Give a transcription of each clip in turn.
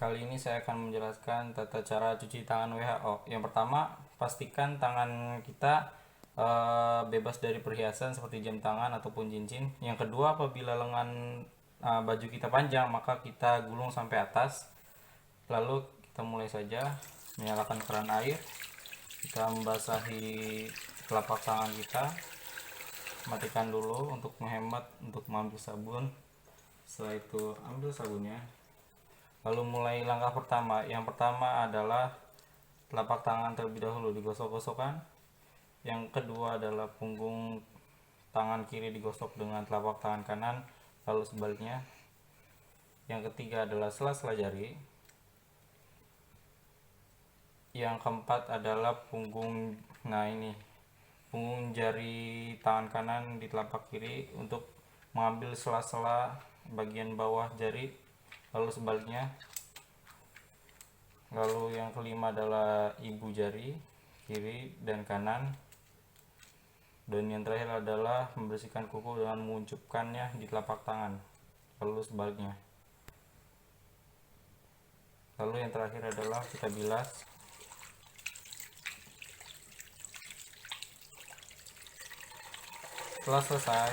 Kali ini saya akan menjelaskan tata cara cuci tangan WHO. Yang pertama, pastikan tangan kita bebas dari perhiasan seperti jam tangan ataupun cincin. Yang kedua, apabila lengan baju kita panjang, maka kita gulung sampai atas. Lalu kita mulai saja menyalakan keran air. Kita membasahi telapak tangan kita. Matikan dulu untuk menghemat untuk mengambil sabun. Setelah itu ambil sabunnya. Lalu mulai langkah pertama. Yang pertama adalah telapak tangan terlebih dahulu digosok-gosokkan. Yang kedua adalah punggung tangan kiri digosok dengan telapak tangan kanan, lalu sebaliknya. Yang ketiga adalah sela-sela jari. Yang keempat adalah punggung jari tangan kanan di telapak kiri untuk mengambil sela-sela bagian bawah jari, lalu sebaliknya. Lalu yang kelima adalah ibu jari kiri dan kanan. Dan yang terakhir adalah membersihkan kuku dengan menguncupkannya di telapak tangan, lalu sebaliknya. Lalu yang terakhir adalah kita bilas. Setelah selesai,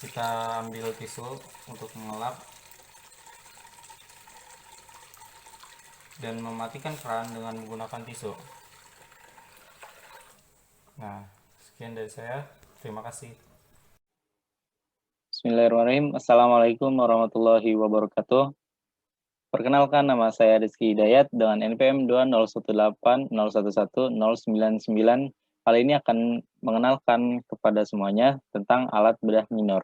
kita ambil tisu untuk mengelap dan mematikan keran dengan menggunakan tisu. Nah, sekian dari saya. Terima kasih. Bismillahirrahmanirrahim. Assalamualaikum warahmatullahi wabarakatuh. Perkenalkan, nama saya Rizky Hidayat dengan NPM 20180111099. Kali ini akan mengenalkan kepada semuanya tentang alat bedah minor.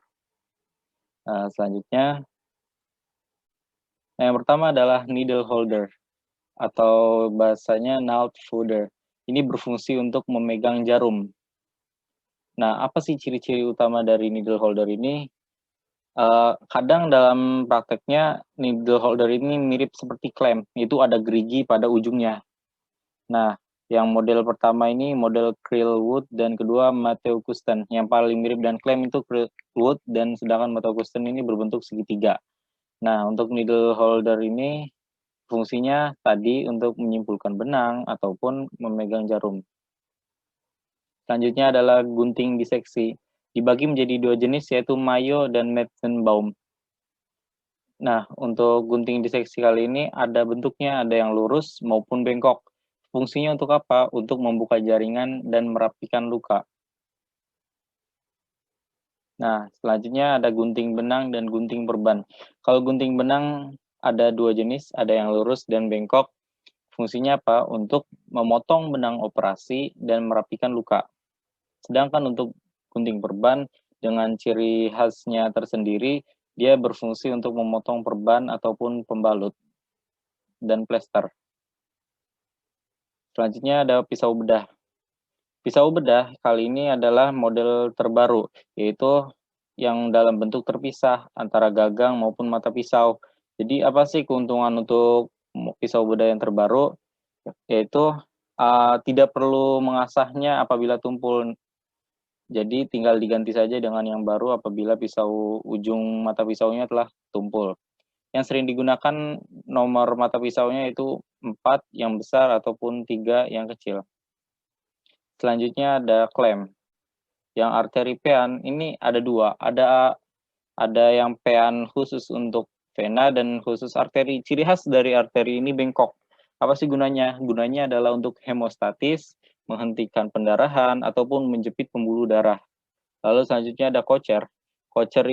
Selanjutnya, yang pertama adalah needle holder atau bahasanya nail fooder. Ini berfungsi untuk memegang jarum. Nah, apa sih ciri-ciri utama dari needle holder ini? Kadang dalam prakteknya needle holder ini mirip seperti klem, itu ada gerigi pada ujungnya. Nah, yang model pertama ini model Krillwood dan kedua Matteo Kusten. Yang paling mirip dan klem itu Krillwood dan sedangkan Matteo Kusten ini berbentuk segitiga. Nah, untuk needle holder ini fungsinya tadi untuk menyimpulkan benang ataupun memegang jarum. Selanjutnya adalah gunting diseksi. Dibagi menjadi dua jenis yaitu Mayo dan Metzenbaum. Nah, untuk gunting diseksi kali ini ada bentuknya, ada yang lurus maupun bengkok. Fungsinya untuk apa? Untuk membuka jaringan dan merapikan luka. Nah, selanjutnya ada gunting benang dan gunting perban. Kalau gunting benang ada dua jenis, ada yang lurus dan bengkok. Fungsinya apa? Untuk memotong benang operasi dan merapikan luka. Sedangkan untuk gunting perban dengan ciri khasnya tersendiri, dia berfungsi untuk memotong perban ataupun pembalut dan plester. Selanjutnya ada pisau bedah. Pisau bedah kali ini adalah model terbaru, yaitu yang dalam bentuk terpisah antara gagang maupun mata pisau. Jadi apa sih keuntungan untuk pisau bedah yang terbaru? Yaitu tidak perlu mengasahnya apabila tumpul. Jadi tinggal diganti saja dengan yang baru apabila ujung mata pisaunya telah tumpul. Yang sering digunakan nomor mata pisaunya itu 4 yang besar ataupun 3 yang kecil. Selanjutnya ada klem. Yang arteri pean ini ada 2. Ada yang pean khusus untuk vena dan khusus arteri. Ciri khas dari arteri ini bengkok. Apa sih gunanya? Gunanya adalah untuk hemostatis, menghentikan pendarahan ataupun menjepit pembuluh darah. Lalu selanjutnya ada kocer. Kocer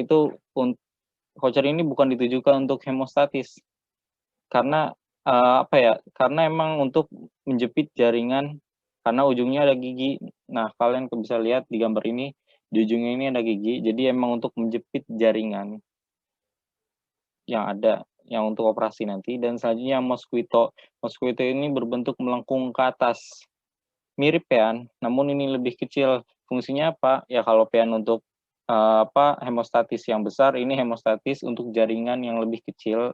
ini bukan ditujukan untuk hemostatis. Karena karena emang untuk menjepit jaringan karena ujungnya ada gigi. Nah, kalian bisa lihat di gambar ini, di ujungnya ini ada gigi. Jadi emang untuk menjepit jaringan yang ada yang untuk operasi nanti. Dan selanjutnya mosquito. Mosquito ini berbentuk melengkung ke atas. Mirip pean, namun ini lebih kecil. Fungsinya apa? Ya kalau pean untuk hemostatis yang besar, ini hemostatis untuk jaringan yang lebih kecil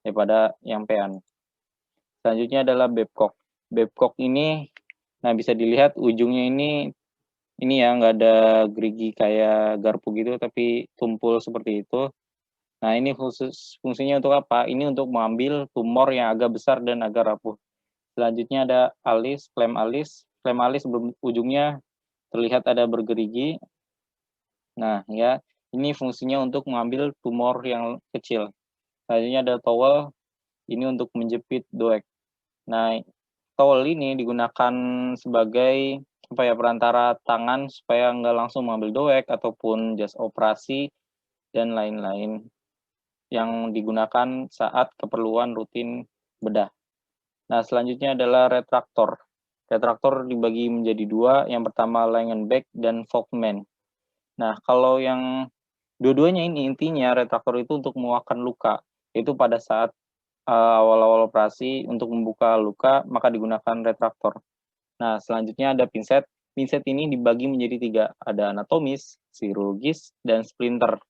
daripada yang pean. Selanjutnya adalah Babcock. Babcock ini, nah bisa dilihat ujungnya ini ya nggak ada gerigi kayak garpu gitu, tapi tumpul seperti itu. Nah, ini fungsinya untuk apa? Ini untuk mengambil tumor yang agak besar dan agak rapuh. Selanjutnya ada alis, klem alis. Klem alis ujungnya terlihat ada bergerigi. Nah, ya, ini fungsinya untuk mengambil tumor yang kecil. Selanjutnya ada towel, ini untuk menjepit doek. Nah, towel ini digunakan sebagai apa ya, perantara tangan supaya nggak langsung mengambil doek ataupun jas operasi dan lain-lain yang digunakan saat keperluan rutin bedah. Nah, selanjutnya adalah retraktor. Retraktor dibagi menjadi dua, yang pertama Langenbeck dan Volkmann. Nah, kalau yang dua-duanya ini intinya retraktor itu untuk menguatkan luka, itu pada saat awal-awal operasi untuk membuka luka, maka digunakan retraktor. Nah, selanjutnya ada pinset. Pinset ini dibagi menjadi tiga, ada anatomis, chirurgis, dan splinter.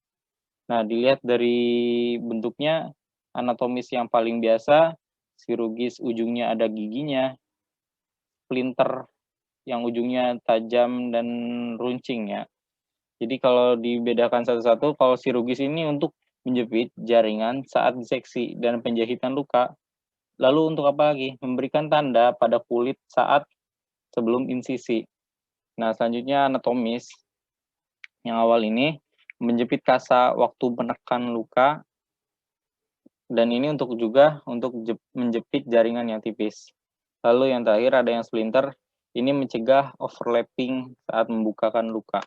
Nah, dilihat dari bentuknya, anatomis yang paling biasa, chirurgis ujungnya ada giginya, splinter yang ujungnya tajam dan runcing ya. Jadi kalau dibedakan satu-satu, kalau chirurgis ini untuk menjepit jaringan saat diseksi dan penjahitan luka. Lalu untuk apa lagi? Memberikan tanda pada kulit saat sebelum insisi. Nah, selanjutnya anatomis. Yang awal ini menjepit kasa waktu menekan luka, dan ini untuk menjepit jaringan yang tipis. Lalu yang terakhir ada yang splinter, ini mencegah overlapping saat membukakan luka.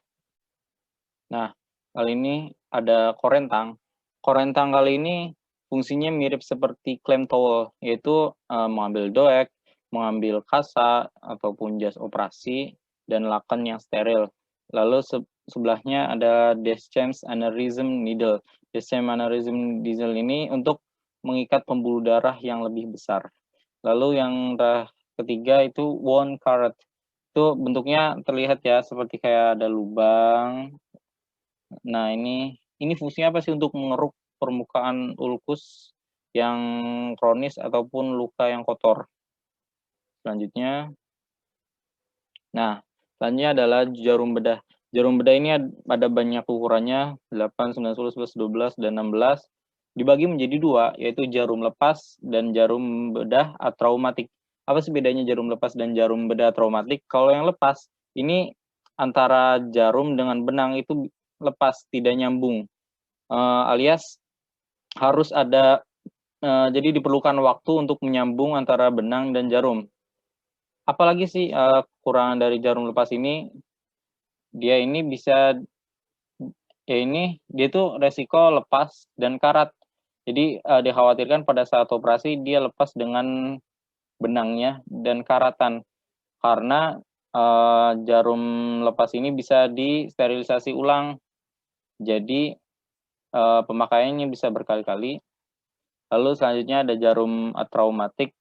Nah, kali ini ada korentang. Korentang kali ini fungsinya mirip seperti klem towel, yaitu mengambil doek, mengambil kasa ataupun jas operasi, dan laken yang steril. Lalu sebelahnya ada Deschamps aneurysm needle. Deschamps aneurysm needle ini untuk mengikat pembuluh darah yang lebih besar. Lalu yang ketiga itu wound carrot. Itu bentuknya terlihat ya seperti kayak ada lubang. Nah, ini fungsinya apa sih? Untuk mengeruk permukaan ulkus yang kronis ataupun luka yang kotor. Selanjutnya, nah, selanjutnya adalah jarum bedah. Jarum bedah ini ada banyak ukurannya, 8, 9, 10, 11, 12, dan 16. Dibagi menjadi dua, yaitu jarum lepas dan jarum bedah atraumatik. Apa sih bedanya jarum lepas dan jarum bedah traumatik? Kalau yang lepas, ini antara jarum dengan benang itu lepas, tidak nyambung. Alias harus ada, jadi diperlukan waktu untuk menyambung antara benang dan jarum. Apalagi sih kekurangan dari jarum lepas ini? Dia ini bisa, ya ini dia tuh resiko lepas dan karat. Jadi dikhawatirkan pada saat operasi dia lepas dengan benangnya dan karatan, karena jarum lepas ini bisa disterilisasi ulang. Jadi pemakaiannya bisa berkali-kali. Lalu selanjutnya ada jarum traumatik.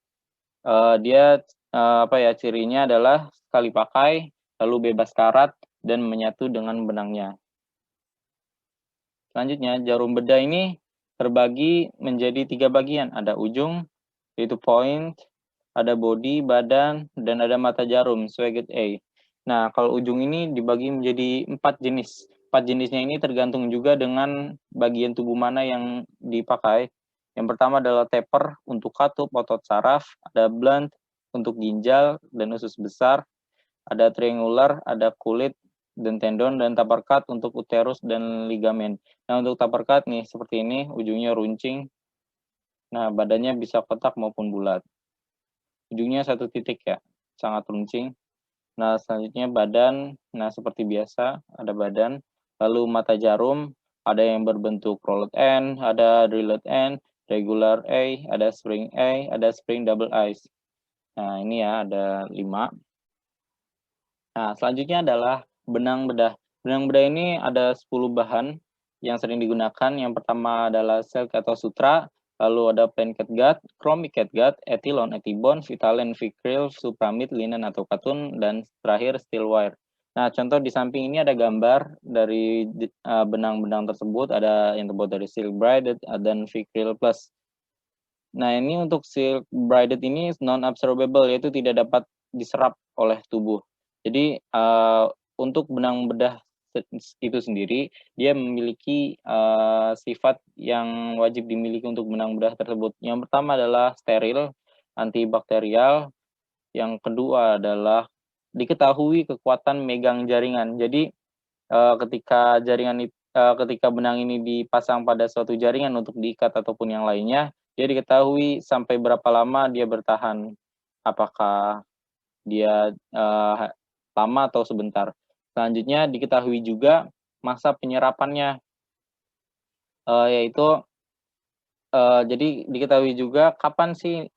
Dia apa ya, cirinya adalah sekali pakai, lalu bebas karat dan menyatu dengan benangnya. Selanjutnya, jarum bedah ini terbagi menjadi 3 bagian. Ada ujung, yaitu point, ada body, badan, dan ada mata jarum, Swagged A. Nah, kalau ujung ini dibagi menjadi 4 jenis. 4 jenisnya ini tergantung juga dengan bagian tubuh mana yang dipakai. Yang pertama adalah taper untuk katup otot saraf, ada blunt untuk ginjal dan usus besar, ada triangular, ada kulit dan tendon, dan tapercut untuk uterus dan ligamen. Nah, untuk tapercut nih seperti ini, ujungnya runcing. Nah, badannya bisa kotak maupun bulat. Ujungnya satu titik ya, sangat runcing. Nah, selanjutnya badan, nah seperti biasa, ada badan. Lalu mata jarum, ada yang berbentuk rolled end, ada drilled end, regular A, ada spring A, ada spring double eyes. Nah, ini ya, ada 5. Nah, selanjutnya adalah benang bedah. Benang bedah ini ada 10 bahan yang sering digunakan. Yang pertama adalah silk atau sutra, lalu ada plain catgut, chromic catgut, ethylon, ethibond, vitalen, vicryl, supramid, linen atau katun, dan terakhir steel wire. Nah, contoh di samping ini ada gambar dari benang-benang tersebut, ada yang terbuat dari silk braided dan vicryl plus. Nah, ini untuk silk braided ini non-absorbable, yaitu tidak dapat diserap oleh tubuh. Jadi untuk benang bedah itu sendiri, dia memiliki sifat yang wajib dimiliki untuk benang bedah tersebut. Yang pertama adalah steril, antibakterial, yang kedua adalah diketahui kekuatan megang jaringan. Jadi, ketika benang ini dipasang pada suatu jaringan untuk diikat ataupun yang lainnya, dia diketahui sampai berapa lama dia bertahan. Apakah dia, lama atau sebentar. Selanjutnya diketahui juga masa penyerapannya, yaitu, jadi diketahui juga kapan sih,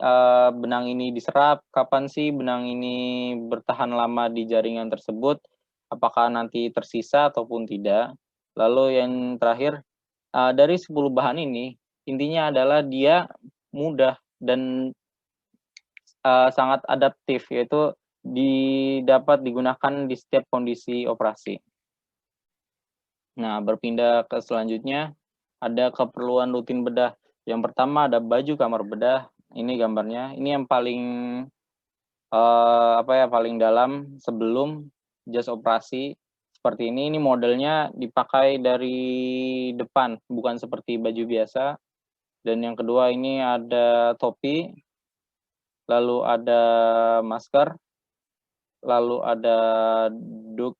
benang ini diserap, kapan sih benang ini bertahan lama di jaringan tersebut, apakah nanti tersisa ataupun tidak. Lalu yang terakhir, dari 10 bahan ini, intinya adalah dia mudah dan sangat adaptif, yaitu dapat digunakan di setiap kondisi operasi. Nah, berpindah ke selanjutnya, ada keperluan rutin bedah. Yang pertama ada baju kamar bedah, ini gambarnya. Ini yang paling, paling dalam sebelum jas operasi, seperti ini. Ini modelnya dipakai dari depan, bukan seperti baju biasa. Dan yang kedua ini ada topi, lalu ada masker, lalu ada doek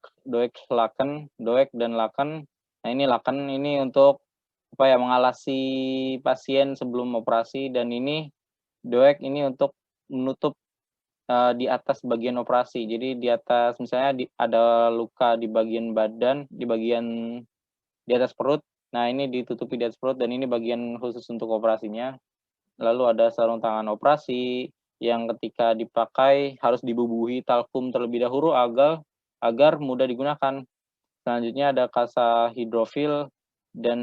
dan laken. Nah, ini laken ini untuk mengalasi pasien sebelum operasi, dan ini doek ini untuk menutup, di atas bagian operasi. Jadi di atas misalnya ada luka di bagian badan, di atas perut. Nah, ini ditutupi di atas perut dan ini bagian khusus untuk operasinya. Lalu ada sarung tangan operasi yang ketika dipakai harus dibubuhi talkum terlebih dahulu agar mudah digunakan. Selanjutnya ada kasa hidrofil dan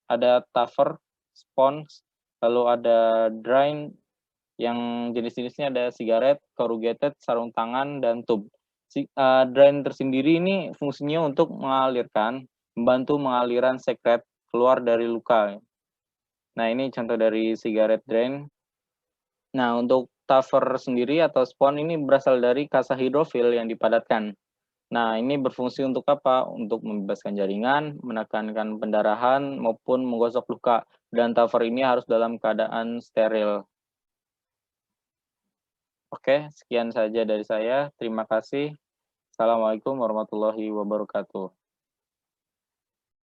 ada tuffer, spons, lalu ada drain yang jenis-jenisnya ada sigaret, corrugated, sarung tangan, dan tube. Drain tersendiri ini fungsinya untuk membantu mengaliran sekret keluar dari luka. Nah, ini contoh dari sigaret drain. Nah, untuk tuffer sendiri atau spon ini berasal dari kasa hidrofil yang dipadatkan. Nah, ini berfungsi untuk apa? Untuk membebaskan jaringan, menekankan pendarahan, maupun menggosok luka. Dan tuffer ini harus dalam keadaan steril. Oke, sekian saja dari saya. Terima kasih. Assalamualaikum warahmatullahi wabarakatuh.